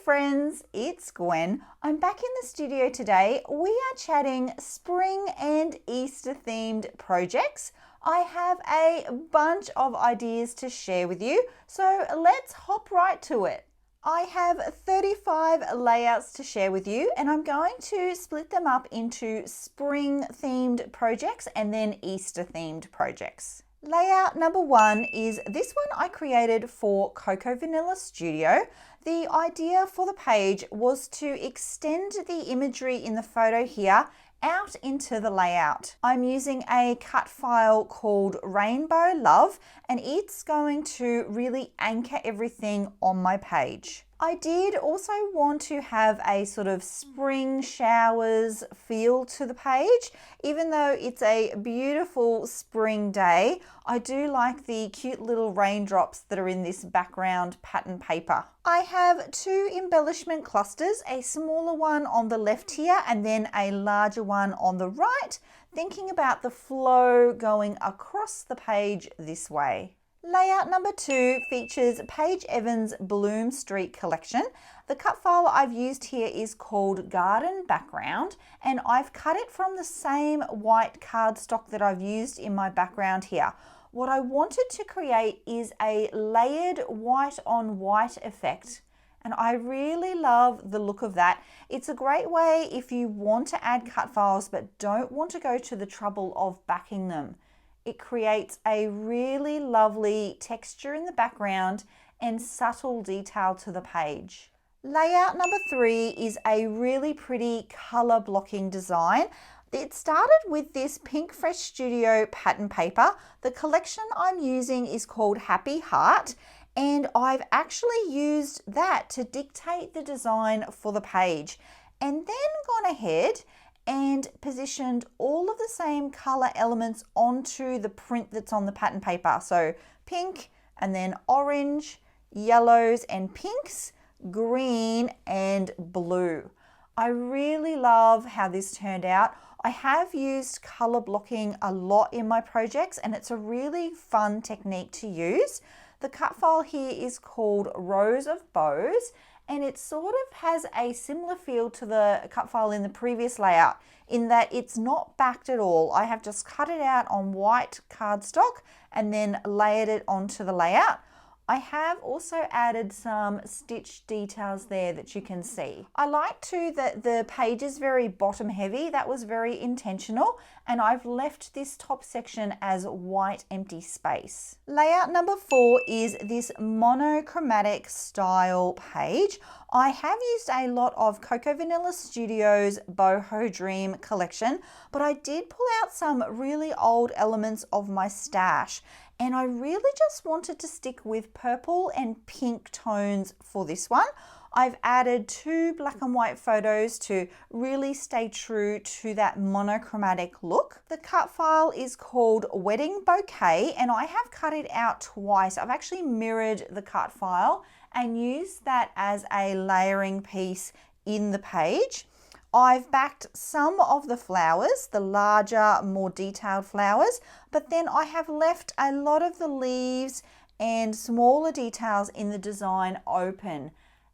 friends, it's Gwen. I'm back in the studio today. We are chatting spring and Easter themed projects. I have a bunch of ideas to share with you, so let's hop right to it. I have 35 layouts to share with you, and I'm going to split them up into spring themed projects and then Easter themed projects. Layout number 1 is this one I created for Cocoa Vanilla Studio. The idea for the page was to extend the imagery in the photo here out into the layout. I'm using a cut file called Rainbow Love, and it's going to really anchor everything on my page. I did also want to have a sort of spring showers feel to the page. Even though it's a beautiful spring day, I do like the cute little raindrops that are in this background pattern paper. I have 2 embellishment clusters, a smaller one on the left here and then a larger one on the right, thinking about the flow going across the page this way. Layout number 2 features Paige Evans' Bloom Street collection. The cut file I've used here is called Garden Background, and I've cut it from the same white cardstock that I've used in my background here. What I wanted to create is a layered white on white effect, and I really love the look of that. It's a great way if you want to add cut files but don't want to go to the trouble of backing them. It creates a really lovely texture in the background and subtle detail to the page. Layout number 3 is a really pretty color blocking design. It started with this Pink Fresh Studio pattern paper. The collection I'm using is called Happy Heart, and I've actually used that to dictate the design for the page, and then gone ahead and positioned all of the same color elements onto the print that's on the pattern paper. So pink and then orange, yellows and pinks, green and blue. I really love how this turned out. I have used color blocking a lot in my projects, and it's a really fun technique to use. The cut file here is called Rows of Bows, and it sort of has a similar feel to the cut file in the previous layout in that it's not backed at all. I have just cut it out on white cardstock and then layered it onto the layout. I have also added some stitch details there that you can see. I like too that the page is very bottom heavy. That was very intentional, and I've left this top section as white empty space. Layout number 4 is this monochromatic style page. I have used a lot of Cocoa Vanilla Studio's Boho Dream collection, but I did pull out some really old elements of my stash, and I really just wanted to stick with purple and pink tones for this one. I've added 2 black and white photos to really stay true to that monochromatic look. The cut file is called Wedding Bouquet, and I have cut it out twice. I've actually mirrored the cut file and used that as a layering piece in the page. I've backed some of the flowers, the larger, more detailed flowers, but then I have left a lot of the leaves and smaller details in the design open.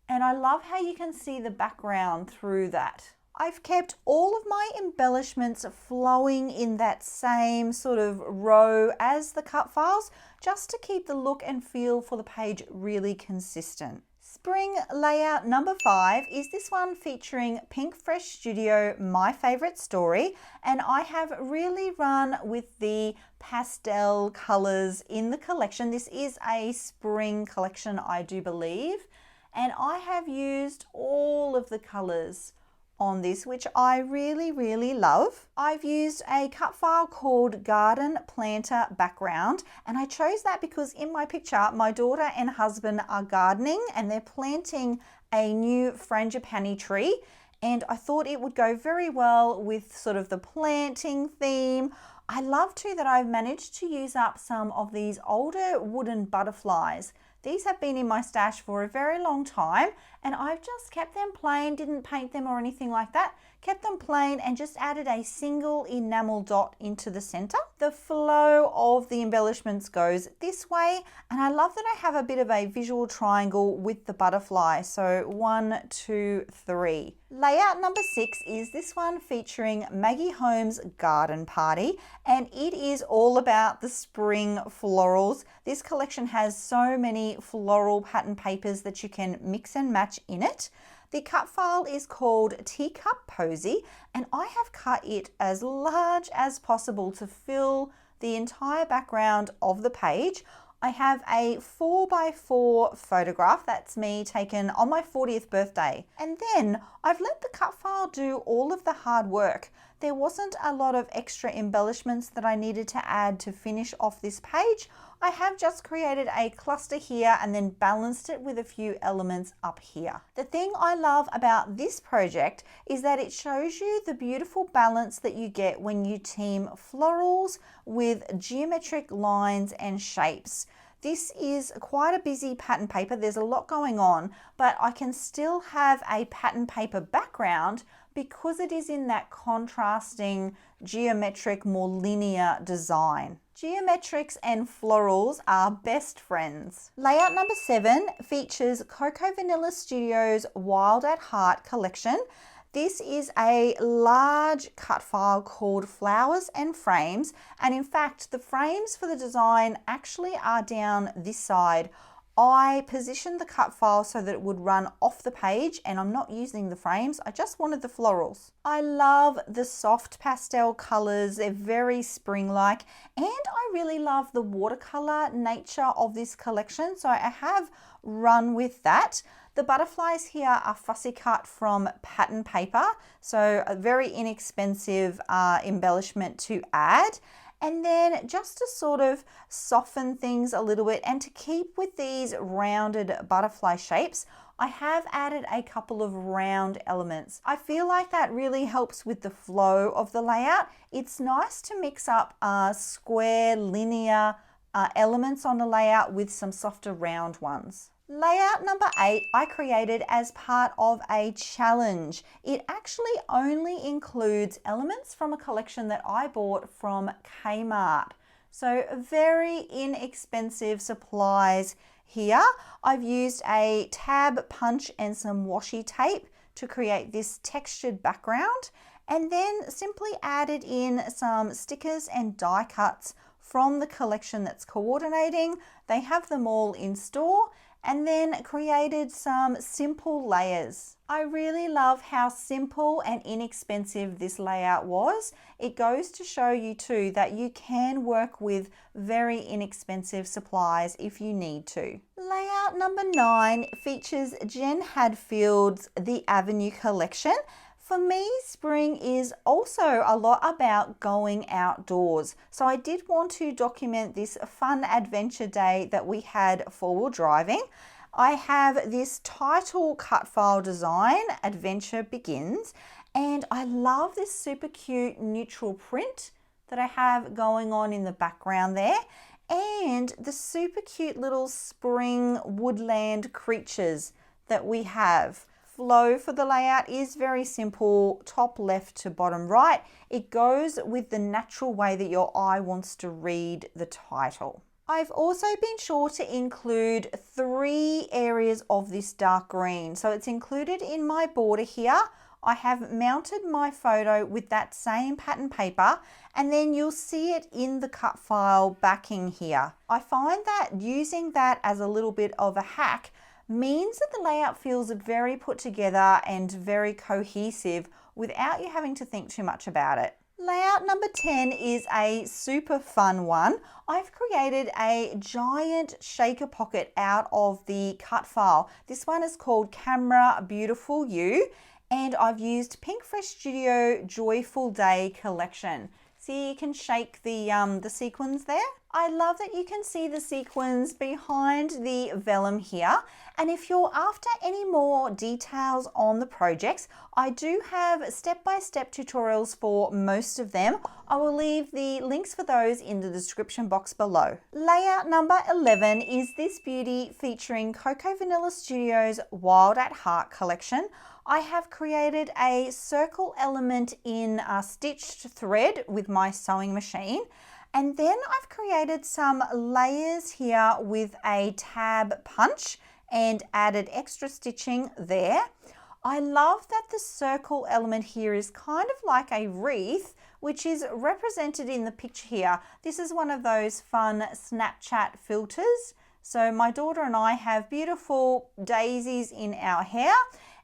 And I love how you can see the background through that. I've kept all of my embellishments flowing in that same sort of row as the cut files, just to keep the look and feel for the page really consistent. Spring layout number 5 is this one featuring Pink Fresh Studio My Favorite Story, and I have really run with the pastel colors in the collection. This is a spring collection, I do believe, and I have used all of the colors on this, which I really love. I've used a cut file called Garden Planter Background, and I chose that because in my picture my daughter and husband are gardening and they're planting a new frangipani tree, and I thought it would go very well with sort of the planting theme. I love too that I've managed to use up some of these older wooden butterflies These have been in my stash for a very long time, and I've just kept them plain, didn't paint them or anything like that. Kept them plain and just added a single enamel dot into the center. The flow of the embellishments goes this way, and I love that I have a bit of a visual triangle with the butterfly. So 1, 2, 3. Layout number 6 is this one featuring Maggie Holmes' Garden Party, and it is all about the spring florals. This collection has so many floral pattern papers that you can mix and match in it. The cut file is called Teacup Posy, and I have cut it as large as possible to fill the entire background of the page. I have a 4x4 photograph, that's me taken on my 40th birthday. And then I've let the cut file do all of the hard work. There wasn't a lot of extra embellishments that I needed to add to finish off this page. I have just created a cluster here and then balanced it with a few elements up here. The thing I love about this project is that it shows you the beautiful balance that you get when you team florals with geometric lines and shapes. This is quite a busy pattern paper. There's a lot going on, but I can still have a pattern paper background because it is in that contrasting geometric, more linear design. Geometrics and florals are best friends. Layout number 7 features Coco Vanilla Studios' Wild at Heart collection. This is a large cut file called Flowers and Frames, and in fact the frames for the design actually are down this side. I positioned the cut file so that it would run off the page, and I'm not using the frames, I just wanted the florals. I love the soft pastel colors, they're very spring-like, and I really love the watercolor nature of this collection, so I have run with that. The butterflies here are fussy cut from pattern paper, so a very inexpensive embellishment to add. And then just to sort of soften things a little bit and to keep with these rounded butterfly shapes, I have added a couple of round elements. I feel like that really helps with the flow of the layout. It's nice to mix up square, linear elements on the layout with some softer round ones. Layout number 8 I created as part of a challenge. It actually only includes elements from a collection that I bought from Kmart. So very inexpensive supplies here. I've used a tab punch and some washi tape to create this textured background, and then simply added in some stickers and die cuts from the collection that's coordinating. They have them all in store, and then created some simple layers. I really love how simple and inexpensive this layout was. It goes to show you too that you can work with very inexpensive supplies if you need to. Layout number 9 features Jen Hadfield's The Avenue collection. For me, spring is also a lot about going outdoors. So I did want to document this fun adventure day that we had four-wheel driving. I have this title cut file design, Adventure Begins, and I love this super cute neutral print that I have going on in the background there, and the super cute little spring woodland creatures that we have. Flow for the layout is very simple, top left to bottom right. It goes with the natural way that your eye wants to read the title. I've also been sure to include 3 areas of this dark green. So it's included in my border here. I have mounted my photo with that same pattern paper, and then you'll see it in the cut file backing here. I find that using that as a little bit of a hack means that the layout feels very put together and very cohesive without you having to think too much about it. Layout number 10 is a super fun one. I've created a giant shaker pocket out of the cut file. This one is called Camera Beautiful You, and I've used Pink Fresh Studio Joyful Day collection. See, you can shake the sequins there. I love that you can see the sequins behind the vellum here, And if you're after any more details on the projects, I do have step-by-step tutorials for most of them. I will leave the links for those in the description box below. Layout number 11 is this beauty featuring Coco Vanilla Studios Wild at Heart collection. I have created a circle element in a stitched thread with my sewing machine. And then I've created some layers here with a tab punch and added extra stitching there. I love that the circle element here is kind of like a wreath, which is represented in the picture here. This is one of those fun Snapchat filters. So my daughter and I have beautiful daisies in our hair,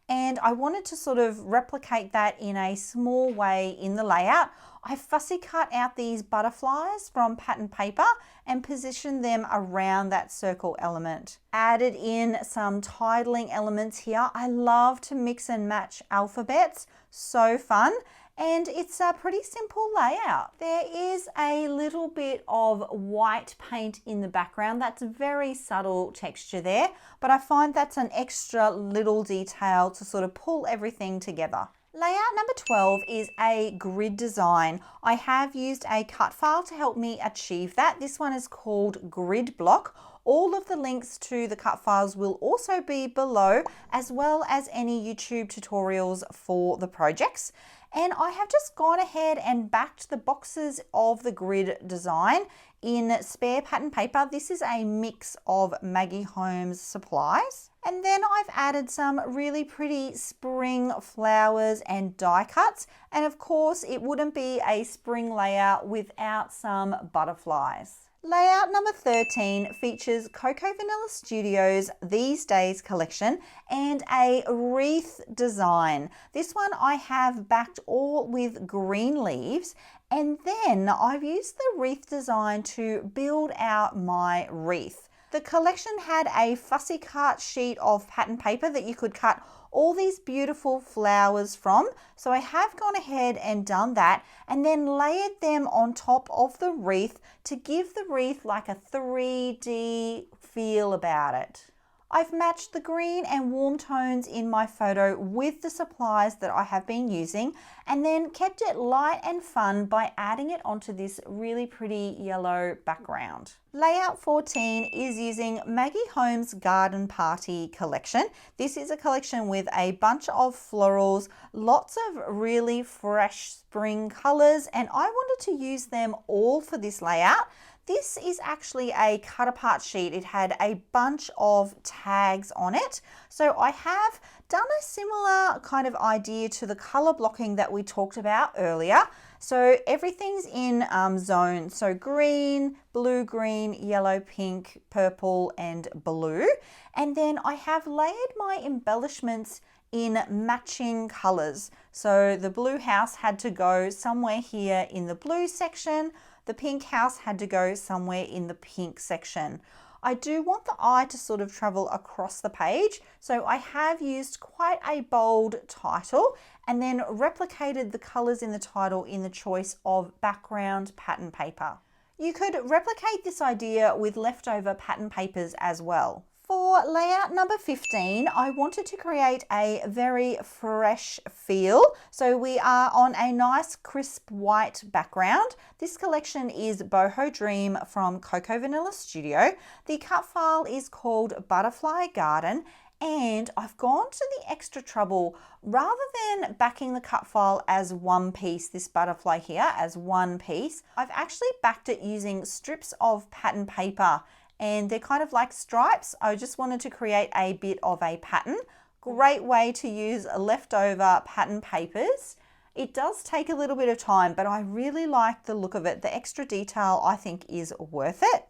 and I wanted to sort of replicate that in a small way in the layout. I fussy cut out these butterflies from pattern paper and positioned them around that circle element. Added in some titling elements here. I love to mix and match alphabets, so fun. And it's a pretty simple layout. There is a little bit of white paint in the background. That's a very subtle texture there, but I find that's an extra little detail to sort of pull everything together. Layout number 12 is a grid design. I have used a cut file to help me achieve that. This one is called Grid Block. All of the links to the cut files will also be below, as well as any YouTube tutorials for the projects. And I have just gone ahead and backed the boxes of the grid design in spare pattern paper. This is a mix of Maggie Holmes supplies. And then I've added some really pretty spring flowers and die cuts. And of course, it wouldn't be a spring layout without some butterflies. Layout number 13 features Coco Vanilla Studios These Days collection and a wreath design. This one I have backed all with green leaves, and then I've used the wreath design to build out my wreath. The collection had a fussy cut sheet of pattern paper that you could cut all these beautiful flowers from. So I have gone ahead and done that and then layered them on top of the wreath to give the wreath like a 3D feel about it. I've matched the green and warm tones in my photo with the supplies that I have been using, and then kept it light and fun by adding it onto this really pretty yellow background. Layout 14 is using Maggie Holmes Garden Party collection. This is a collection with a bunch of florals, lots of really fresh spring colors, and I wanted to use them all for this layout. This is actually a cut apart sheet. It had a bunch of tags on it. So I have done a similar kind of idea to the color blocking that we talked about earlier. So everything's in zones. So green, blue, green, yellow, pink, purple, and blue. And then I have layered my embellishments in matching colors. So the blue house had to go somewhere here in the blue section. The pink house had to go somewhere in the pink section. I do want the eye to sort of travel across the page, so I have used quite a bold title and then replicated the colors in the title in the choice of background pattern paper. You could replicate this idea with leftover pattern papers as well. For layout number 15, I wanted to create a very fresh feel. So we are on a nice crisp white background. This collection is Boho Dream from Coco Vanilla Studio. The cut file is called Butterfly Garden, and I've gone to the extra trouble, rather than backing the cut file as one piece, this butterfly here as one piece, I've actually backed it using strips of pattern paper. And they're kind of like stripes. I just wanted to create a bit of a pattern. Great way to use leftover pattern papers. It does take a little bit of time, but I really like the look of it. The extra detail I think is worth it.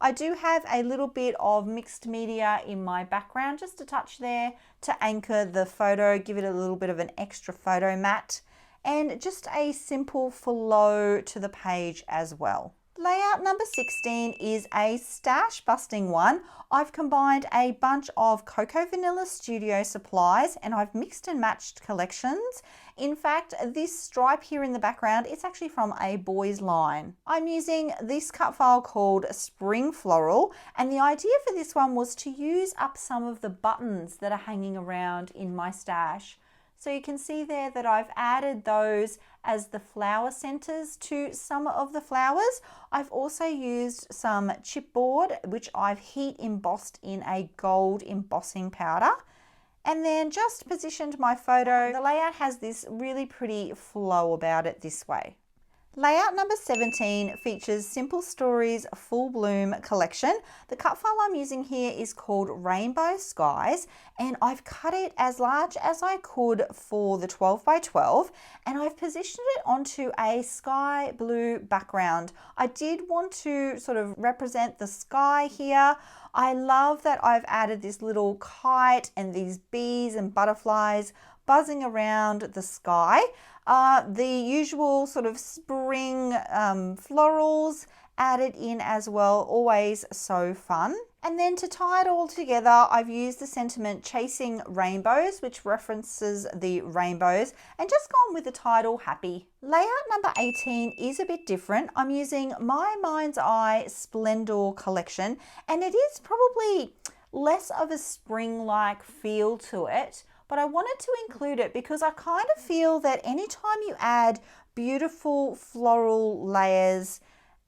I do have a little bit of mixed media in my background, just a touch there to anchor the photo, give it a little bit of an extra photo mat, and just a simple flow to the page as well. Layout number 16 is a stash busting one. I've combined a bunch of Cocoa Vanilla Studio supplies and I've mixed and matched collections. In fact, this stripe here in the background, it's actually from a boys line. I'm using this cut file called Spring Floral, and the idea for this one was to use up some of the buttons that are hanging around in my stash. So you can see there that I've added those as the flower centers to some of the flowers. I've also used some chipboard, which I've heat embossed in a gold embossing powder. And then just positioned my photo. The layout has this really pretty flow about it this way. Layout number 17 features Simple Stories Full Bloom collection. The cut file I'm using here is called Rainbow Skies, and I've cut it as large as I could for the 12 by 12, and I've positioned it onto a sky blue background. I did want to sort of represent the sky here. I love that I've added this little kite and these bees and butterflies buzzing around the sky. The usual sort of spring florals added in as well, always so fun. And then to tie it all together, I've used the sentiment Chasing Rainbows, which references the rainbows, and just gone with the title Happy. Layout number 18 is a bit different. I'm using My Mind's Eye Splendor collection, and it is probably less of a spring-like feel to it, but I wanted to include it because I kind of feel that anytime you add beautiful floral layers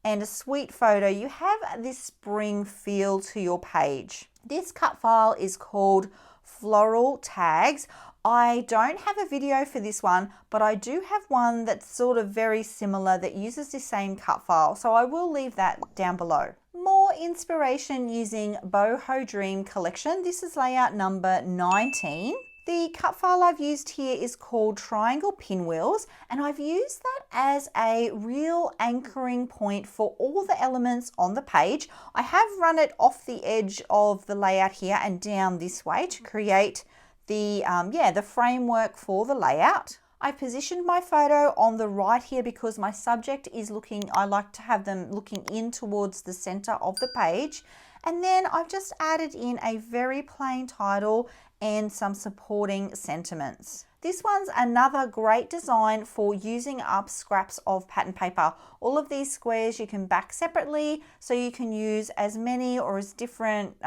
and a sweet photo, you have this spring feel to your page. This cut file is called Floral Tags. I don't have a video for this one, but I do have one that's sort of very similar that uses the same cut file, so I will leave that down below. More inspiration using Boho Dream collection. This is layout number 19. The cut file I've used here is called Triangle Pinwheels, and I've used that as a real anchoring point for all the elements on the page. I have run it off the edge of the layout here and down this way to create the framework for the layout. I positioned my photo on the right here because my subject is looking, I like to have them looking in towards the center of the page. And then I've just added in a very plain title and some supporting sentiments. This one's another great design for using up scraps of pattern paper. All of these squares you can back separately, so you can use as many or as different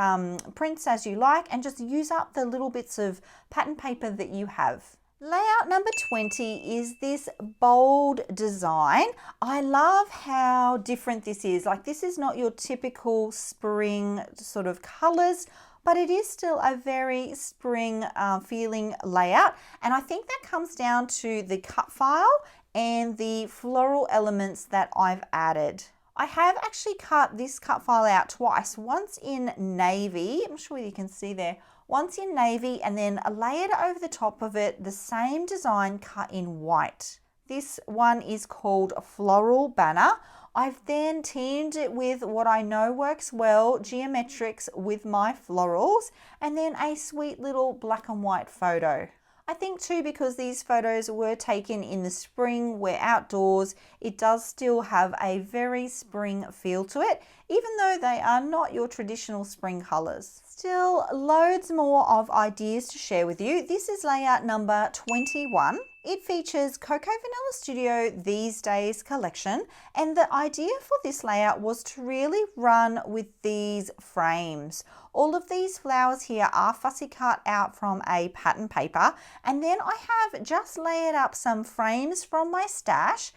prints as you like and just use up the little bits of pattern paper that you have. Layout number 20 is this bold design. I love how different this is. Like, this is not your typical spring sort of colors, but it is still a very spring feeling layout. And I think that comes down to the cut file and the floral elements that I've added. I have actually cut this cut file out twice, once in navy, I'm sure you can see there, once in navy, and then layered over the top of it the same design cut in white. This one is called Floral Banner. I've then teamed it with what I know works well, geometrics with my florals, and then a sweet little black and white photo. I think too, because these photos were taken in the spring, we're outdoors, it does still have a very spring feel to it, even though they are not your traditional spring colors. Still loads more of ideas to share with you. This is layout number 21. It features Cocoa Vanilla Studio These Days collection, and the idea for this layout was to really run with these frames. All of these flowers here are fussy cut out from a pattern paper, and then I have just layered up some frames from my stash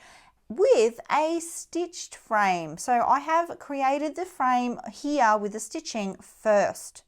with a stitched frame. So I have created the frame here with the stitching first.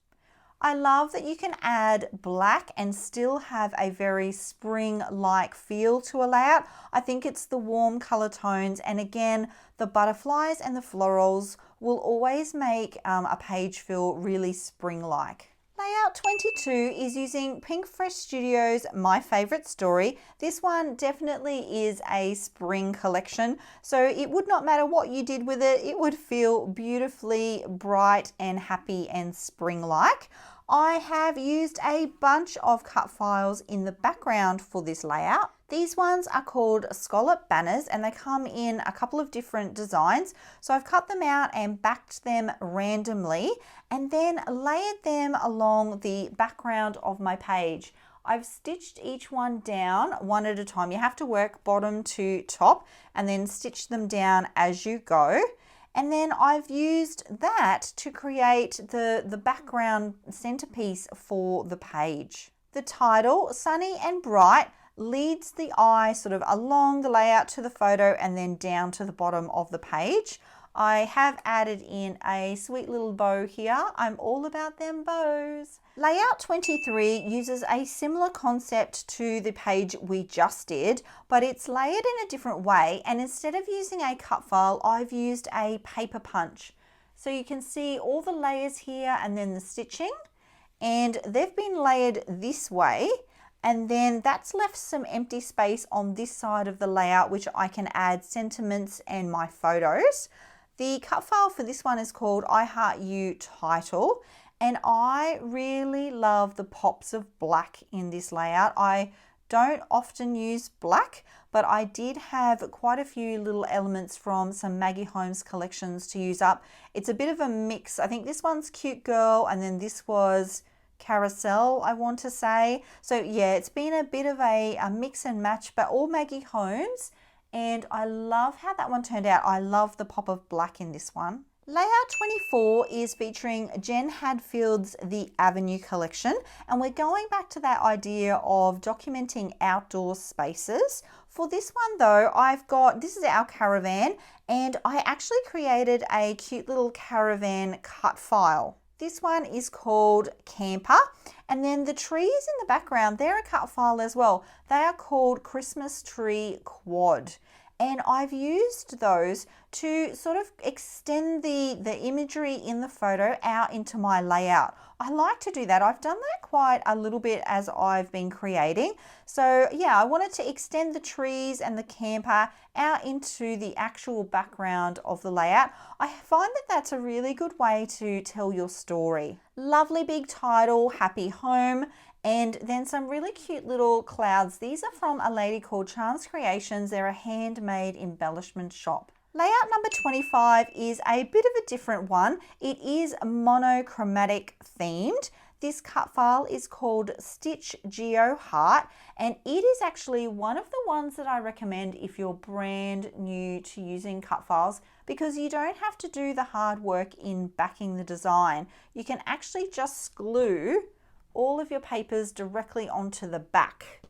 I love that you can add black and still have a very spring-like feel to a layout. I think it's the warm color tones, and again, the butterflies and the florals will always make a page feel really spring-like. Layout 22 is using Pink Fresh Studios' My Favorite Story. This one definitely is a spring collection, so it would not matter what you did with it, it would feel beautifully bright and happy and spring-like. I have used a bunch of cut files in the background for this layout. These ones are called scallop banners and they come in a couple of different designs. So I've cut them out and backed them randomly and then layered them along the background of my page. I've stitched each one down one at a time. You have to work bottom to top and then stitch them down as you go. And then I've used that to create the background centerpiece for the page. The title, Sunny and Bright, leads the eye sort of along the layout to the photo and then down to the bottom of the page. I have added in a sweet little bow here. I'm all about them bows. Layout 23 uses a similar concept to the page we just did, but it's layered in a different way. And instead of using a cut file, I've used a paper punch. So you can see all the layers here and then the stitching, and they've been layered this way. And then that's left some empty space on this side of the layout, which I can add sentiments and my photos. The cut file for this one is called I Heart You Title, and I really love the pops of black in this layout. I don't often use black, but I did have quite a few little elements from some Maggie Holmes collections to use up. It's a bit of a mix. I think this one's Cute Girl and then this was Carousel, I want to say. So yeah, it's been a bit of a mix and match, but all Maggie Holmes. And I love how that one turned out. I love the pop of black in this one. Layout 24 is featuring Jen Hadfield's The Avenue collection, and we're going back to that idea of documenting outdoor spaces. For this one though, this is our caravan, and I actually created a cute little caravan cut file. This one is called Camper, and then the trees in the background, they're a cut file as well. They are called Christmas Tree Quad, and I've used those to sort of extend the imagery in the photo out into my layout. I like to do that. I've done that quite a little bit as I've been creating. So yeah, I wanted to extend the trees and the camper out into the actual background of the layout. I find that that's a really good way to tell your story. Lovely big title, Happy Home, and then some really cute little clouds. These are from a lady called Charms Creations. They're a handmade embellishment shop. Layout number 25 is a bit of a different one. It is monochromatic themed. This cut file is called Stitch Geo Heart, and it is actually one of the ones that I recommend if you're brand new to using cut files, because you don't have to do the hard work in backing the design. You can actually just glue all of your papers directly onto the back.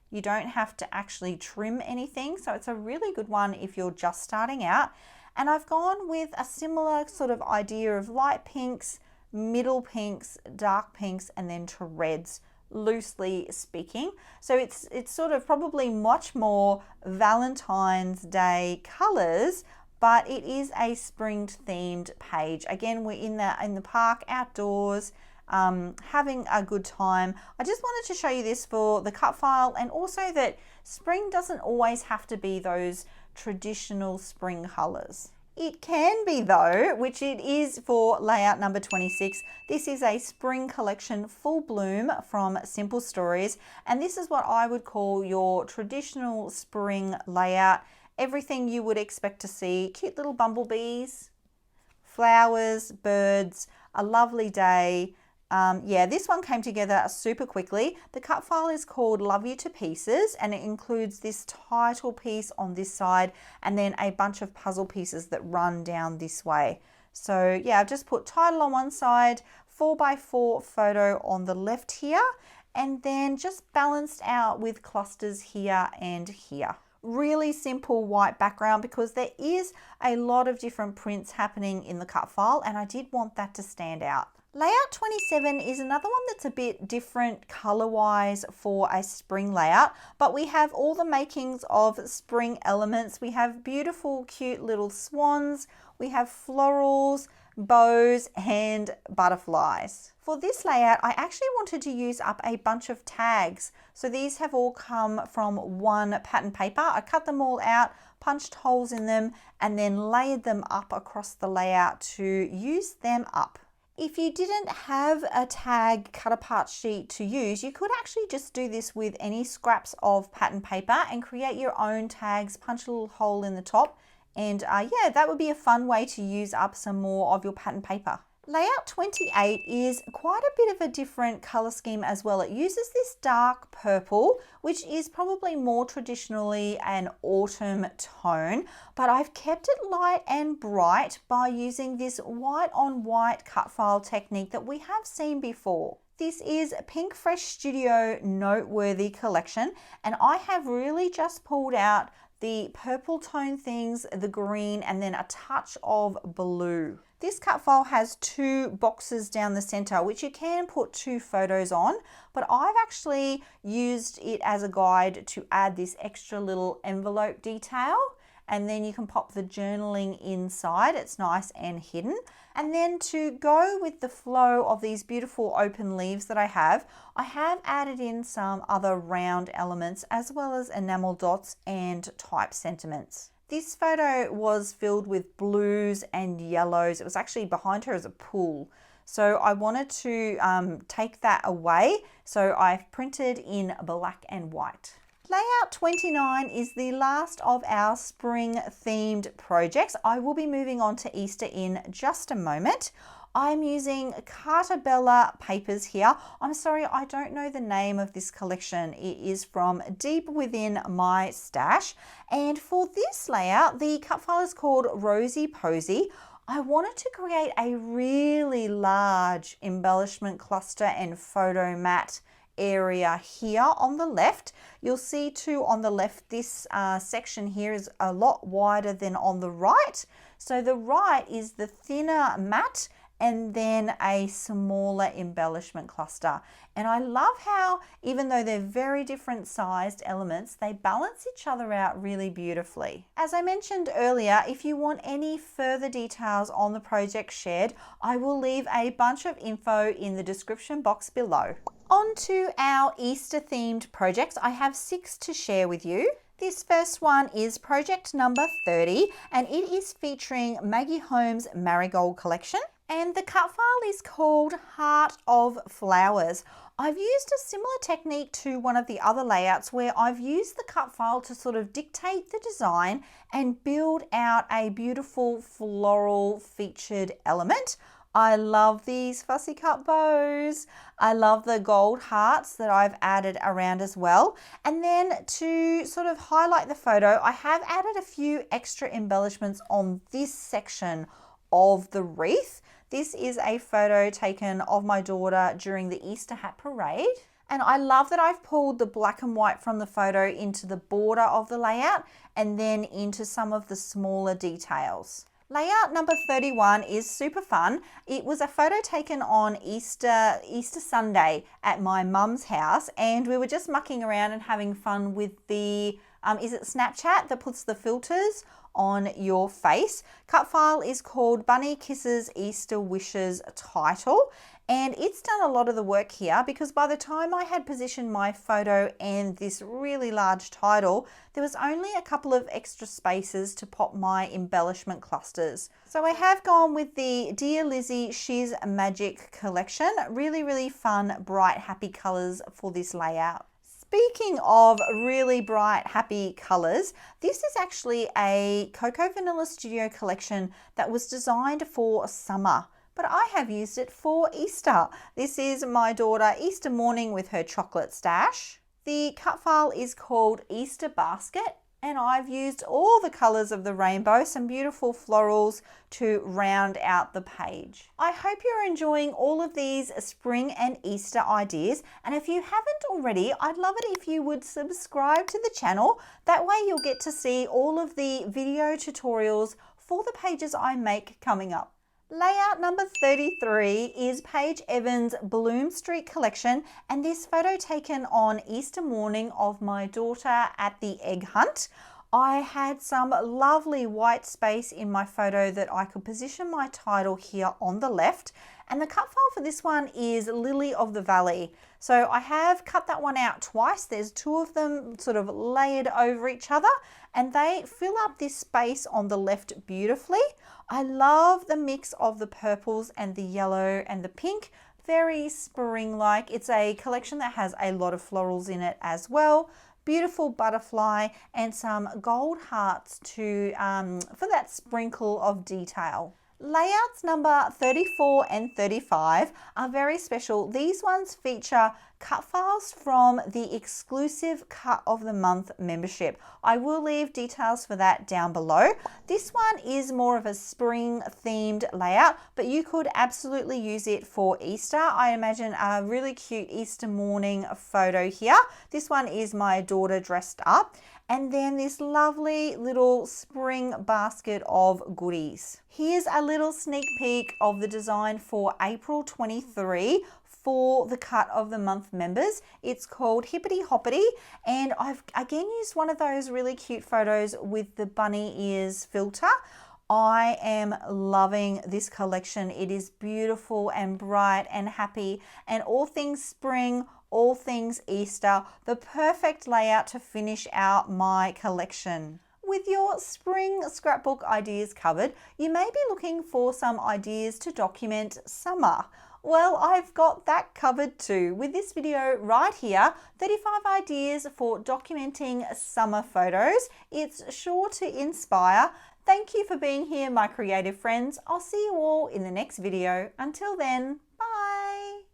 You don't have to actually trim anything, so it's a really good one if you're just starting out. And I've gone with a similar sort of idea of light pinks, middle pinks, dark pinks, and then to reds, loosely speaking. So it's sort of probably much more Valentine's Day colors, but it is a spring themed page. Again, we're in the park, outdoors, having a good time. I just wanted to show you this for the cut file, and also that spring doesn't always have to be those traditional spring colors. It can be though, which it is for layout number 26. This is a spring collection full bloom from Simple Stories, and this is what I would call your traditional spring layout. Everything you would expect to see: cute little bumblebees, flowers, birds, a lovely day. Yeah, this one came together super quickly. The cut file is called Love You to Pieces, and it includes this title piece on this side and then a bunch of puzzle pieces that run down this way. So yeah, I've just put title on one side, 4x4 photo on the left here, and then just balanced out with clusters here and here. Really simple white background because there is a lot of different prints happening in the cut file, and I did want that to stand out. Layout 27 is another one that's a bit different color-wise for a spring layout, but we have all the makings of spring elements. We have beautiful, cute little swans, we have florals, bows, and butterflies. For this layout, I actually wanted to use up a bunch of tags. So these have all come from one pattern paper. I cut them all out, punched holes in them, and then layered them up across the layout to use them up. If you didn't have a tag cut apart sheet to use, you could actually just do this with any scraps of pattern paper and create your own tags, punch a little hole in the top, and yeah, that would be a fun way to use up some more of your pattern paper. Layout 28 is quite a bit of a different color scheme as well. It uses this dark purple, which is probably more traditionally an autumn tone, but I've kept it light and bright by using this white on white cut file technique that we have seen before. This is Pink Fresh Studio Noteworthy Collection, and I have really just pulled out the purple tone things, the green, and then a touch of blue. This cut file has two boxes down the center, which you can put two photos on, but I've actually used it as a guide to add this extra little envelope detail, and then you can pop the journaling inside. It's nice and hidden. And then to go with the flow of these beautiful open leaves that I have added in some other round elements as well as enamel dots and type sentiments. This photo was filled with blues and yellows. It was actually behind her as a pool. So I wanted to take that away. So I've printed in black and white. Layout 29 is the last of our spring themed projects. I will be moving on to Easter in just a moment. I'm using Carta Bella papers here. I'm sorry, I don't know the name of this collection. It is from deep within my stash. And for this layout, the cut file is called Rosy Posy. I wanted to create a really large embellishment cluster and photo mat area here on the left. You'll see too on the left, this section here is a lot wider than on the right. So the right is the thinner mat and then a smaller embellishment cluster. And I love how, even though they're very different sized elements, they balance each other out really beautifully. As I mentioned earlier, if you want any further details on the project shared, I will leave a bunch of info in the description box below. On to our Easter themed projects. I have 6 to share with you. This first one is project number 30, and it is featuring Maggie Holmes' Marigold collection. And the cut file is called Heart of Flowers. I've used a similar technique to one of the other layouts where I've used the cut file to sort of dictate the design and build out a beautiful floral featured element. I love these fussy cut bows. I love the gold hearts that I've added around as well. And then to sort of highlight the photo, I have added a few extra embellishments on this section of the wreath. This is a photo taken of my daughter during the Easter hat parade. And I love that I've pulled the black and white from the photo into the border of the layout and then into some of the smaller details. Layout number 31 is super fun. It was a photo taken on Easter Sunday at my mum's house, and we were just mucking around and having fun with the, is it Snapchat that puts the filters on your face? Cut file is called Bunny Kisses Easter Wishes Title, and it's done a lot of the work here because by the time I had positioned my photo and this really large title, there was only a couple of extra spaces to pop my embellishment clusters. So I have gone with the Dear Lizzie She's Magic collection. Really fun, bright, happy colors for this layout. Speaking of really bright, happy colors, this is actually a Cocoa Vanilla Studio collection that was designed for summer, but I have used it for Easter. This is my daughter Easter morning with her chocolate stash. The cut file is called Easter Basket, and I've used all the colors of the rainbow, some beautiful florals to round out the page. I hope you're enjoying all of these spring and Easter ideas, and if you haven't already, I'd love it if you would subscribe to the channel. That way you'll get to see all of the video tutorials for the pages I make coming up. Layout number 33 is Paige Evans' Bloom Street collection, and this photo taken on Easter morning of my daughter at the egg hunt. I had some lovely white space in my photo that I could position my title here on the left. And the cut file for this one is Lily of the Valley. So I have cut that one out twice. There's two of them sort of layered over each other and they fill up this space on the left beautifully. I love the mix of the purples and the yellow and the pink. Very spring-like. It's a collection that has a lot of florals in it as well. Beautiful butterfly and some gold hearts to for that sprinkle of detail. Layouts number 34 and 35 are very special. These ones feature cut files from the exclusive Cut of the Month membership. I will leave details for that down below. This one is more of a spring themed layout, but you could absolutely use it for Easter. I imagine a really cute Easter morning photo here. This one is my daughter dressed up. And then this lovely little spring basket of goodies. Here's a little sneak peek of the design for April 23 for the Cut of the Month members. It's called Hippity Hoppity, and I've again used one of those really cute photos with the bunny ears filter. I am loving this collection. It is beautiful and bright and happy and all things spring, all things Easter, the perfect layout to finish out my collection. With your spring scrapbook ideas covered, you may be looking for some ideas to document summer. Well, I've got that covered too with this video right here, 35 ideas for documenting summer photos. It's sure to inspire. Thank you for being here, my creative friends. I'll see you all in the next video. Until then, bye.